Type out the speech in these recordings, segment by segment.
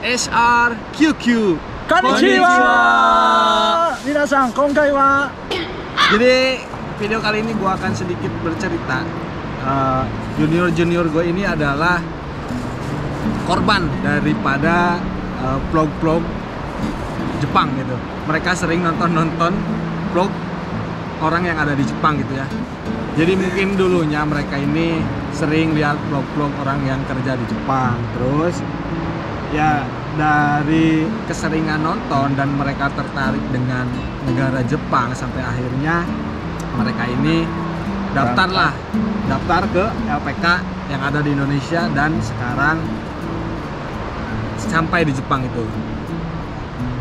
SRQQ. Konnichiwa. Minasan, konkai wa. Jadi video kali ini gue akan sedikit bercerita. Junior gue ini adalah korban daripada vlog-vlog Jepang gitu. Mereka sering nonton vlog orang yang ada di Jepang gitu ya. Jadi mungkin dulunya mereka ini sering lihat vlog-vlog orang yang kerja di Jepang. Terus ya dari keseringan nonton dan mereka tertarik dengan negara Jepang sampai akhirnya mereka ini daftar ke LPK yang ada di Indonesia dan sekarang sampai di Jepang itu.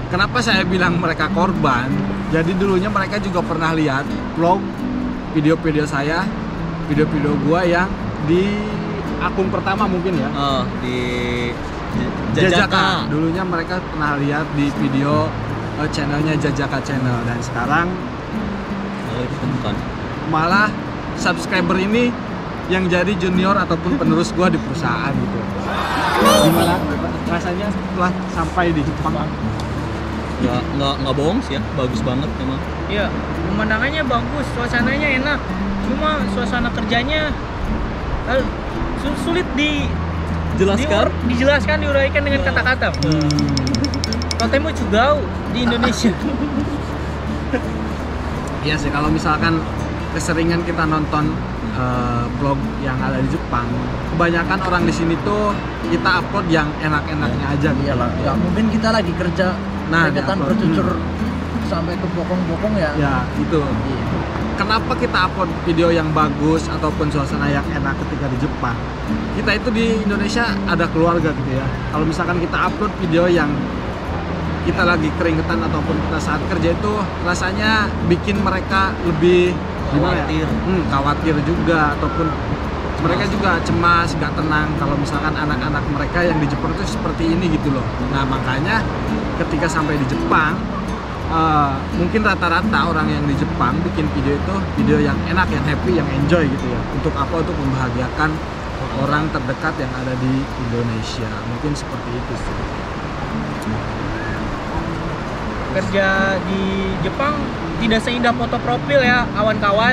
Kenapa saya bilang mereka korban? Jadi dulunya mereka juga pernah lihat vlog, video-video saya, video-video gua yang di akun pertama mungkin ya. Di Jajaka. Dulunya mereka pernah lihat di video channelnya Jajaka Channel dan sekarang malah subscriber ini yang jadi junior ataupun penerus gua di perusahaan gitu. Gimana rasanya setelah sampai di Jepang? Ya nggak bohong sih ya, bagus banget memang. Iya, pemandangannya bagus, suasananya enak. Cuma suasana kerjanya sulit dijelaskan, diuraikan dengan kata-kata. Kotemu Chugao di Indonesia. Iya sih, kalau misalkan keseringan kita nonton vlog yang ada di Jepang, kebanyakan orang di sini tuh kita upload yang enak-enaknya aja gitu. Iyalah, ya mungkin kita lagi kerja, kegiatan bercucur sampai ke bokong-bokong ya. Ya, itu. Iya. Kenapa kita upload video yang bagus ataupun suasana yang enak ketika di Jepang? Kita itu di Indonesia ada keluarga gitu ya. Kalau misalkan kita upload video yang kita lagi keringetan ataupun kita saat kerja itu rasanya bikin mereka lebih Khawatir. Khawatir juga ataupun mereka juga cemas, gak tenang kalau misalkan anak-anak mereka yang di Jepang itu seperti ini gitu loh. Nah makanya ketika sampai di Jepang mungkin rata-rata orang yang di Jepang bikin video itu video yang enak, yang happy, yang enjoy gitu ya. Untuk apa? Untuk membahagiakan orang terdekat yang ada di Indonesia. Mungkin seperti itu sih. Kerja di Jepang tidak seindah foto profil ya, kawan-kawan.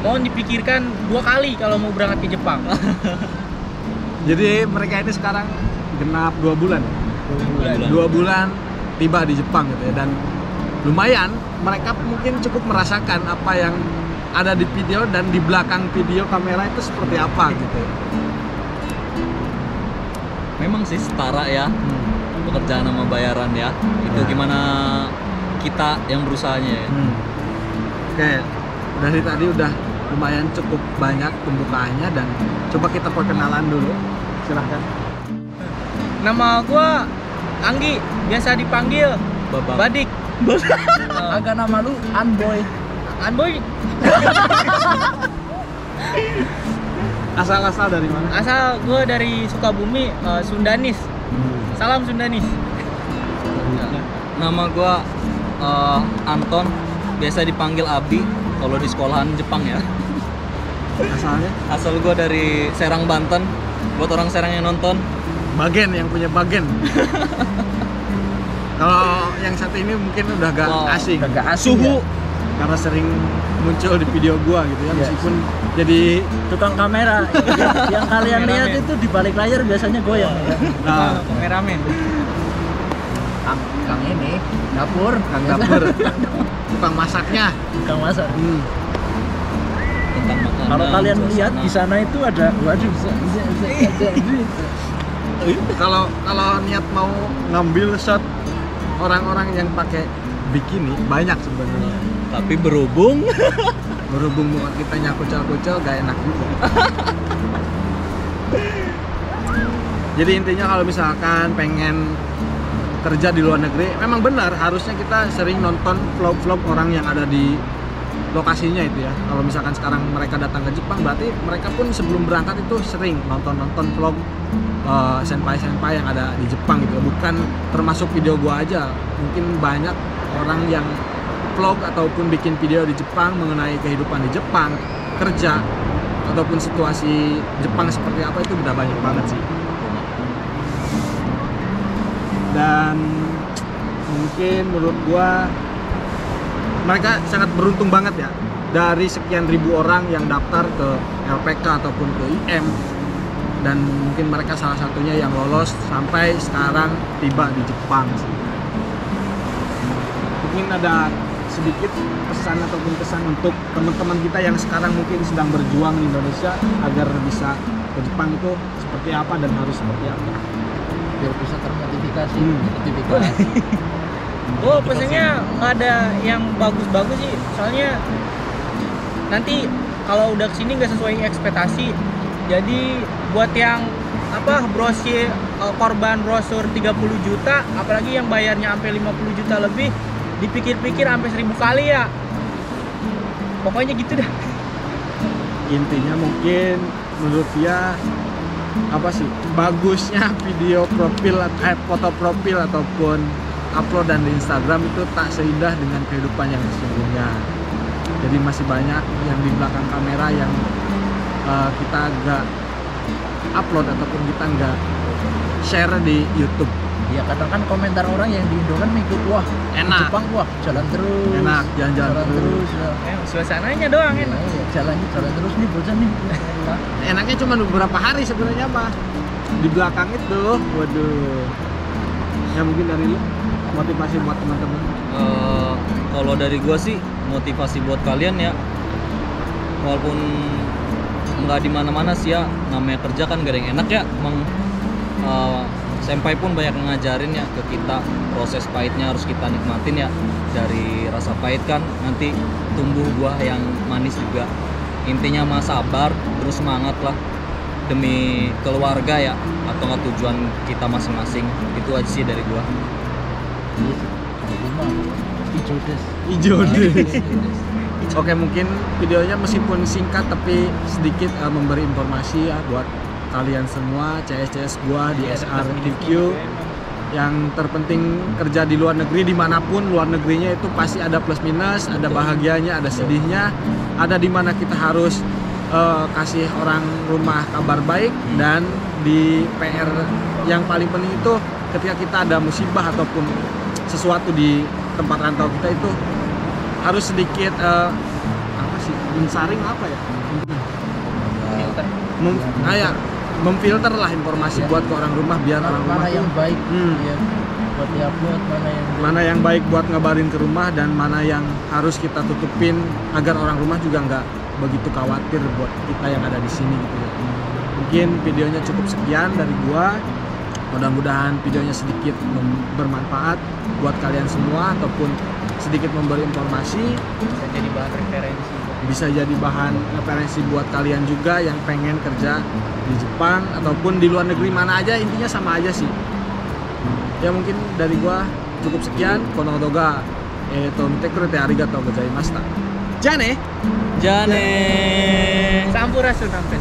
Mohon dipikirkan 2 kali kalau mau berangkat ke Jepang. Jadi mereka ini sekarang genap 2 bulan. 2 bulan tiba di Jepang gitu ya, dan lumayan mereka mungkin cukup merasakan apa yang ada di video dan di belakang video kamera itu seperti apa gitu. Memang sih setara ya, pekerjaan sama bayaran ya. Itu gimana kita yang berusahanya ya. Oke, dari tadi udah lumayan cukup banyak pembukaannya dan coba kita perkenalan dulu. Silahkan. Nama gua Anggi, biasa dipanggil Babang. Badik. Agak nama lu Anboy. Anboy, Asal-asal dari mana? asal gua dari Sukabumi, Sundanis. Salam Sundanis. Nama gua Anton, biasa dipanggil Abi kalau di sekolahan Jepang ya. Asalnya? Asal gua dari Serang, Banten. Buat orang Serang yang nonton, Bagen, yang punya Bagen. Kalau yang satu ini mungkin udah agak asing. Agak asing. Suhu. Karena sering muncul di video gua gitu ya, meskipun jadi Tukang kamera. Yang kalian lihat itu di balik layar biasanya goyang. nah, Kameramen. Kang ini dapur, Kang dapur, tukang masaknya. tukang masak. tentang makanan. Kalau kalian suasana. lihat di sana itu ada, waduh, Kalau niat mau ngambil shot orang-orang yang pakai bikini banyak sebenarnya. Tapi berhubung Muka kita kucel-kucel gak enak juga. Jadi intinya kalau misalkan pengen kerja di luar negeri, memang benar harusnya kita sering nonton vlog-vlog orang yang ada di lokasinya itu ya. Kalau misalkan sekarang mereka datang ke Jepang, berarti mereka pun sebelum berangkat itu sering nonton vlog senpai-senpai yang ada di Jepang gitu. Bukan termasuk video gua aja, mungkin banyak orang yang vlog ataupun bikin video di Jepang mengenai kehidupan di Jepang, kerja ataupun situasi Jepang seperti apa, itu udah banyak banget sih. dan mungkin menurut gua mereka sangat beruntung banget ya, dari sekian ribu orang yang daftar ke LPK ataupun ke IM, dan mungkin mereka salah satunya yang lolos sampai sekarang tiba di Jepang sih. Mungkin ada sedikit pesan ataupun kesan untuk teman-teman kita yang sekarang mungkin sedang berjuang di Indonesia agar bisa ke Jepang itu seperti apa dan harus seperti apa, biar bisa termotivasi. Oh, pesannya nggak ada yang bagus-bagus sih, soalnya nanti kalau udah kesini nggak sesuai ekspektasi. Jadi buat yang brosur korban brosur 30 juta, apalagi yang bayarnya sampai 50 juta lebih, dipikir-pikir sampai 1000 kali ya. Pokoknya gitu dah. Intinya mungkin menurut dia apa sih bagusnya video profil, foto profil ataupun upload dan di Instagram itu tak seindah dengan kehidupan yang sesungguhnya. Jadi masih banyak yang di belakang kamera yang kita nggak upload ataupun kita nggak share di YouTube. Ya kadang kan komentar orang yang di Indo kan mikir, wah Enak. Jepang wah jalan terus, Enak, jalan-jalan terus. ya. Suasananya doang enak. Ya, jalan terus nih bocah nih. Enaknya cuma beberapa hari sebenarnya mah. Di belakang itu, waduh. Ya mungkin dari lu motivasi buat teman-teman. Kalau dari gua sih motivasi buat kalian ya, walaupun nggak di mana-mana sih ya, namanya kerja kan gak ada yang enak ya. Emang senpai pun banyak ngajarin ya ke kita, proses pahitnya harus kita nikmatin ya. Dari rasa pahit kan nanti tumbuh buah yang manis juga. Intinya mah sabar, terus semangat lah demi keluarga ya, atau nggak tujuan kita masing-masing. Itu aja sih dari gua. Ijo des. Oke, mungkin videonya meskipun singkat tapi sedikit memberi informasi ya buat kalian semua CS gua di SRTQ. Yang terpenting kerja di luar negeri, dimanapun luar negerinya itu pasti ada plus minus, ada bahagianya, ada sedihnya, ada dimana kita harus kasih orang rumah kabar baik, dan di PR yang paling penting itu ketika kita ada musibah ataupun sesuatu di tempat rantau kita itu harus sedikit mensaring apa ya? Memfilter lah informasi buat ke orang rumah biar orang rumah mana yang baik ya, buat diupload, mana yang baik buat ngabarin ke rumah, dan mana yang harus kita tutupin agar orang rumah juga nggak begitu khawatir buat kita yang ada di sini gitu ya. Mungkin videonya cukup sekian dari gua. Mudah-mudahan videonya sedikit bermanfaat buat kalian semua ataupun sedikit memberi informasi, Bisa jadi bahan referensi. bisa jadi bahan referensi buat kalian juga yang pengen kerja di Jepang ataupun di luar negeri mana aja, intinya sama aja sih. Ya mungkin dari gua cukup sekian. Kono doga mite kurete arigatou gozaimashita. Jane. Jane. Sampurasun sampai.